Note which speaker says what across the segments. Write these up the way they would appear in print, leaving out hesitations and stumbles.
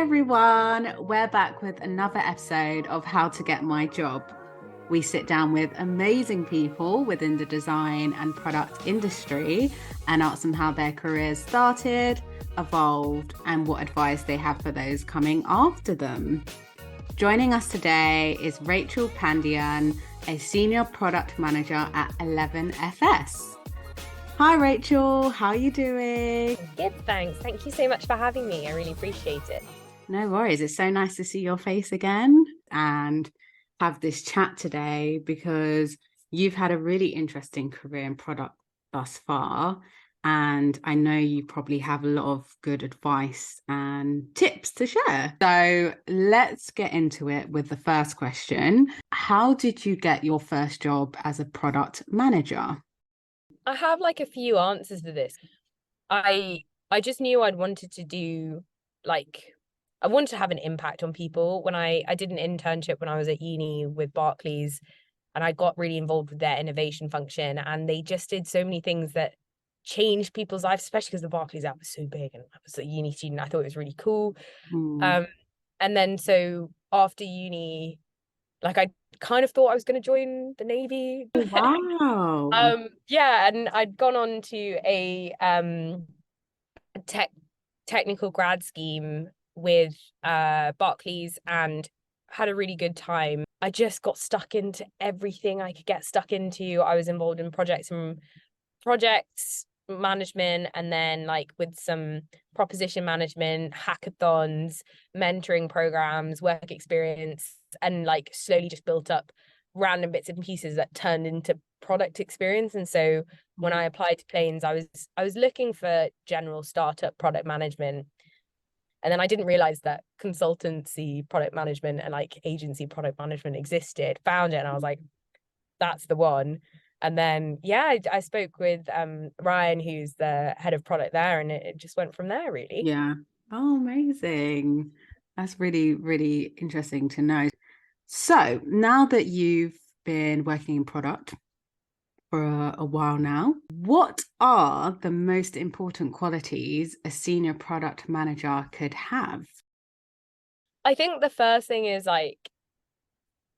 Speaker 1: everyone, we're back with another episode of How to Get My Job. We sit down with amazing people within the design and product industry and ask them how their careers started, evolved, and what advice they have for those coming after them. Joining us today is Rachel Pandyan, a senior product manager at 11FS. Hi Rachel, how are you doing?
Speaker 2: Good, thanks. Thank you so much for having me. I really appreciate it.
Speaker 1: No worries. It's so nice to see your face again and have this chat today because you've had a really interesting career in product thus far. And I know you probably have a lot of good advice and tips to share. So let's get into it with the first question. How did you get your first job as a product manager?
Speaker 2: I have like a few answers to this. I just knew I wanted to have an impact on people. When I did an internship when I was at uni with Barclays, and I got really involved with their innovation function, and they just did so many things that changed people's lives, especially because the Barclays app was so big and I was a uni student. I thought it was really cool. And then so after uni, like I kind of thought I was going to join the Navy.
Speaker 1: Wow.
Speaker 2: Yeah, and I'd gone on to a technical grad scheme with Barclays and had a really good time. I just got stuck into everything I could get stuck into. I was involved in projects management, and then like with some proposition management, hackathons, mentoring programs, work experience, and like slowly just built up random bits and pieces that turned into product experience. And so when I applied to Plains, I was looking for general startup product management. And then I didn't realize that consultancy product management and like agency product management existed. Found it and I was like, that's the one. And then I spoke with Ryan, who's the head of product there, and it just went from there, really.
Speaker 1: Yeah. Oh, amazing. That's really, really interesting to know. So now that you've been working in product for a while now, what are the most important qualities a senior product manager could have?
Speaker 2: I think the first thing is like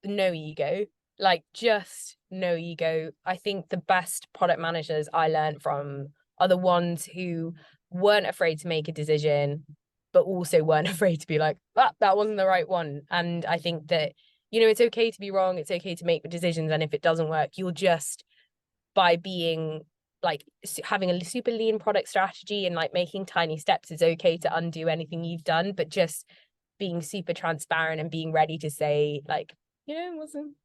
Speaker 2: no ego, like just no ego. I think the best product managers I learned from are the ones who weren't afraid to make a decision, but also weren't afraid to be like, that wasn't the right one. And I think that, it's okay to be wrong. It's okay to make the decisions. And if it doesn't work, you'll just, by being like having a super lean product strategy and like making tiny steps, it's okay to undo anything you've done, but just being super transparent and being ready to say like, it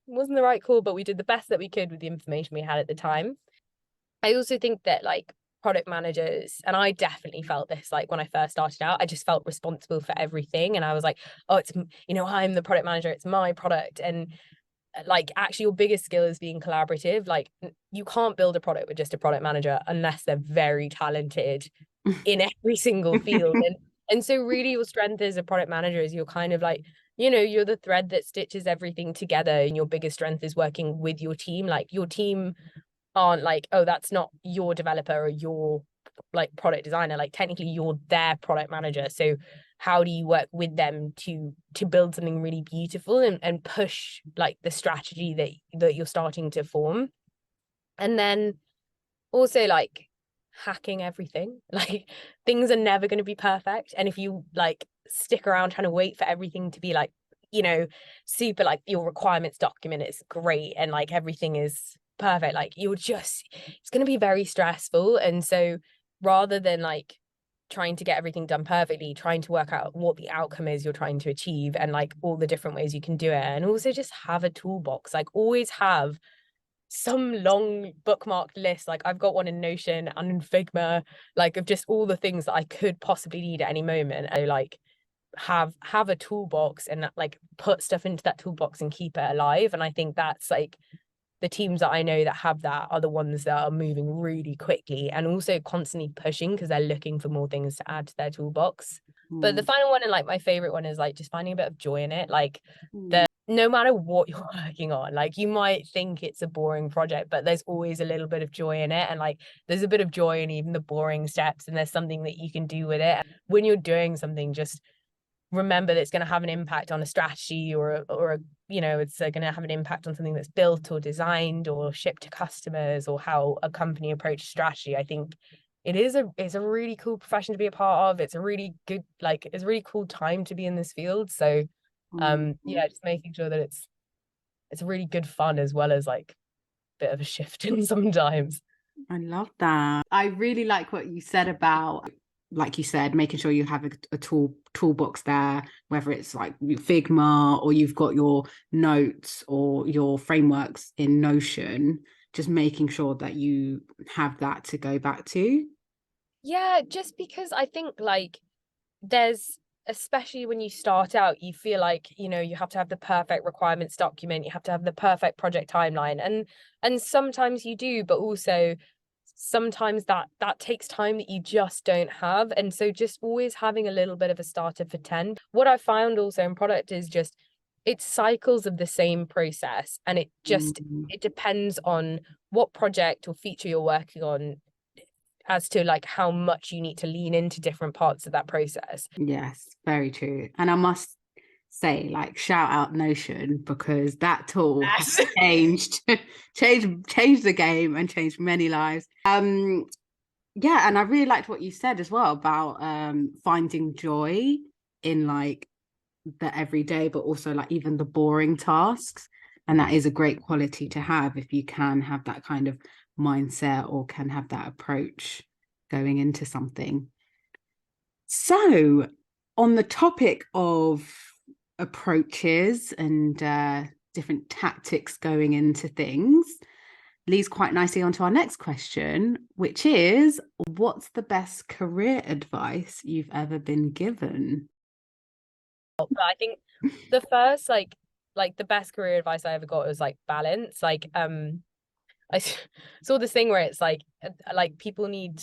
Speaker 2: wasn't the right call, but we did the best that we could with the information we had at the time. I also think that like product managers, and I definitely felt this like when I first started out, I just felt responsible for everything. And I was like, oh, it's, I'm the product manager, it's my product. And like actually your biggest skill is being collaborative. Like you can't build a product with just a product manager unless they're very talented in every single field. And so really your strength as a product manager is you're kind of like, you're the thread that stitches everything together, and your biggest strength is working with your team. Like your team aren't like, oh, that's not your developer or your like product designer. Like technically you're their product manager. So how do you work with them to build something really beautiful and push like the strategy that you're starting to form? And then also like hacking everything. Like things are never going to be perfect, and if you like stick around trying to wait for everything to be like super like your requirements document is great and like everything is perfect, like it's going to be very stressful. And so rather than like trying to get everything done perfectly, trying to work out what the outcome is you're trying to achieve and like all the different ways you can do it, and also just have a toolbox. Like always have some long bookmarked list. Like I've got one in Notion and in Figma, like of just all the things that I could possibly need at any moment. And like have a toolbox and like put stuff into that toolbox and keep it alive. And I think that's like the teams that I know that have that are the ones that are moving really quickly and also constantly pushing because they're looking for more things to add to their toolbox. But the final one, and like my favorite one, is like just finding a bit of joy in it. Like no matter what you're working on, like you might think it's a boring project, but there's always a little bit of joy in it. And like there's a bit of joy in even the boring steps, and there's something that you can do with it. When you're doing something, just remember that it's going to have an impact on a strategy or a it's going to have an impact on something that's built or designed or shipped to customers, or how a company approaches strategy. I think it's a really cool profession to be a part of. It's a really good, like, it's a really cool time to be in this field. So yeah, just making sure that it's really good fun, as well as like a bit of a shift in sometimes.
Speaker 1: I love that. I really like what you said about, like you said, making sure you have a toolbox there, whether it's like Figma or you've got your notes or your frameworks in Notion, just making sure that you have that to go back to.
Speaker 2: Yeah, just because I think like there's, especially when you start out, you feel like, you have to have the perfect requirements document, you have to have the perfect project timeline, and sometimes you do, but also sometimes that takes time that you just don't have. And so just always having a little bit of a starter for 10. What I found also in product is just it's cycles of the same process, and it depends on what project or feature you're working on as to like how much you need to lean into different parts of that process.
Speaker 1: Yes, very true. And I must say, like, shout out Notion, because that tool has
Speaker 2: Yes.
Speaker 1: changed the game and changed many lives. Yeah, and I really liked what you said as well about finding joy in like the everyday, but also like even the boring tasks. And that is a great quality to have if you can have that kind of mindset or can have that approach going into something. So, on the topic of approaches and different tactics going into things, leads quite nicely onto our next question, which is, what's the best career advice you've ever been given?
Speaker 2: But I think the first like the best career advice I ever got was like balance. Like I saw this thing where it's like people need,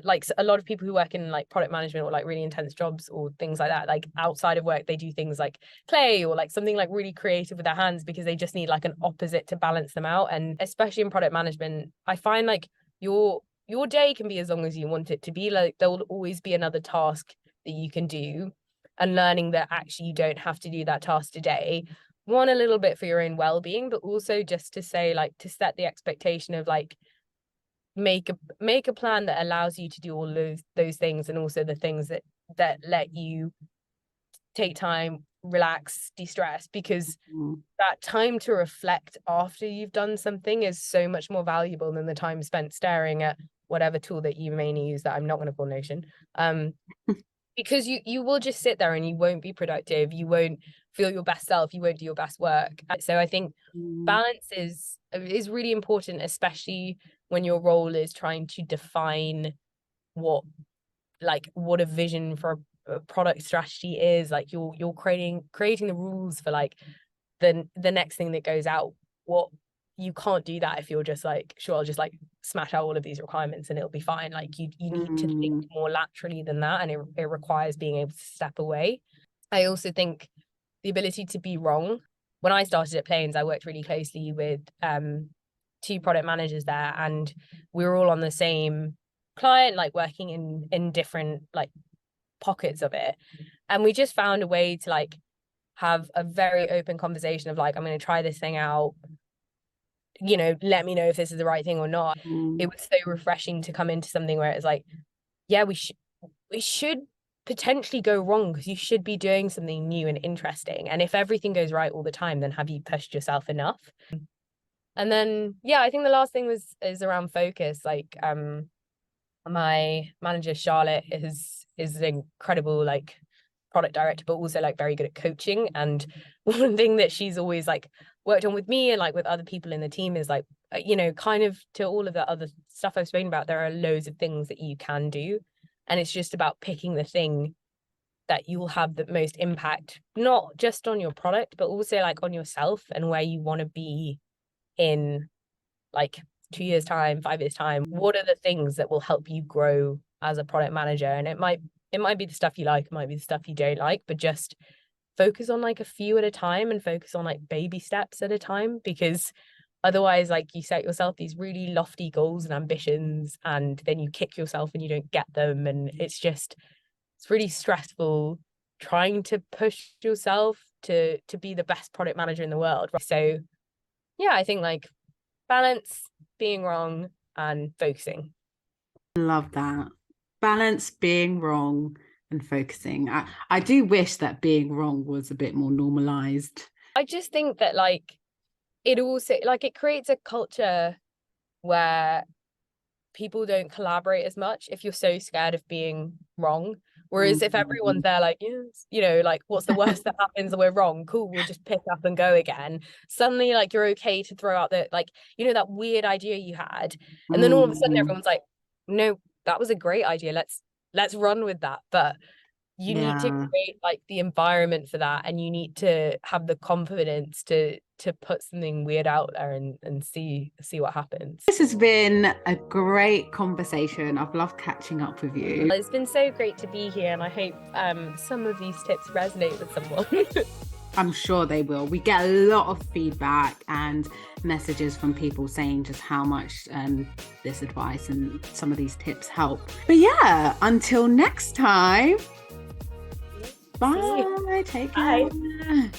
Speaker 2: like a lot of people who work in like product management or like really intense jobs or things like that, like outside of work they do things like clay or like something like really creative with their hands, because they just need like an opposite to balance them out. And especially in product management, I find like your day can be as long as you want it to be. Like there will always be another task that you can do, and learning that actually you don't have to do that task today, one, a little bit for your own well-being, but also just to say, like, to set the expectation of like make a plan that allows you to do all those things, and also the things that let you take time, relax, de-stress, because that time to reflect after you've done something is so much more valuable than the time spent staring at whatever tool that you mainly use that I'm not going to call Notion. Because you will just sit there and you won't be productive, you won't feel your best self, you won't do your best work. So I think balance is really important, especially when your role is trying to define what a vision for a product strategy is. Like you're creating the rules for like the next thing that goes out. What you can't do that if you're just like, sure, I'll just like smash out all of these requirements and it'll be fine. Like you need to think more laterally than that, and it requires being able to step away. I also think the ability to be wrong. When I started at Plains, I worked really closely with two product managers there, and we were all on the same client, like working in different like pockets of it, and we just found a way to like have a very open conversation of like, I'm going to try this thing out, let me know if this is the right thing or not. It was so refreshing to come into something where it's like, yeah, we should potentially go wrong, because you should be doing something new and interesting, and if everything goes right all the time, then have you pushed yourself enough? And then yeah, I think the last thing is around focus. Like my manager Charlotte is an incredible like product director, but also like very good at coaching. And one thing that she's always like worked on with me and like with other people in the team is like, kind of to all of the other stuff I've spoken about, there are loads of things that you can do, and it's just about picking the thing that you'll have the most impact, not just on your product, but also like on yourself and where you want to be in like 2 years time, 5 years time. What are the things that will help you grow as a product manager? And it might be the stuff you like, it might be the stuff you don't like, but just focus on like a few at a time, and focus on like baby steps at a time, because otherwise like you set yourself these really lofty goals and ambitions, and then you kick yourself and you don't get them, and it's really stressful trying to push yourself to be the best product manager in the world. So yeah, I think like balance, being wrong, and focusing.
Speaker 1: Love that. Balance, being wrong, and focusing. I do wish that being wrong was a bit more normalized.
Speaker 2: I just think that like it also like it creates a culture where people don't collaborate as much if you're so scared of being wrong. Whereas if everyone's there like, yes, you know, like what's the worst that happens and we're wrong, cool, we'll just pick up and go again. Suddenly like you're okay to throw out the like, you know, that weird idea you had. And then all of a sudden everyone's like, no, that was a great idea. Let's run with that. But you need to create like the environment for that, and you need to have the confidence to put something weird out there and see what happens.
Speaker 1: This has been a great conversation. I've loved catching up with you.
Speaker 2: It's been so great to be here, and I hope some of these tips resonate with someone.
Speaker 1: I'm sure they will. We get a lot of feedback and messages from people saying just how much this advice and some of these tips help. But yeah, until next time. Bye. Take care. Bye.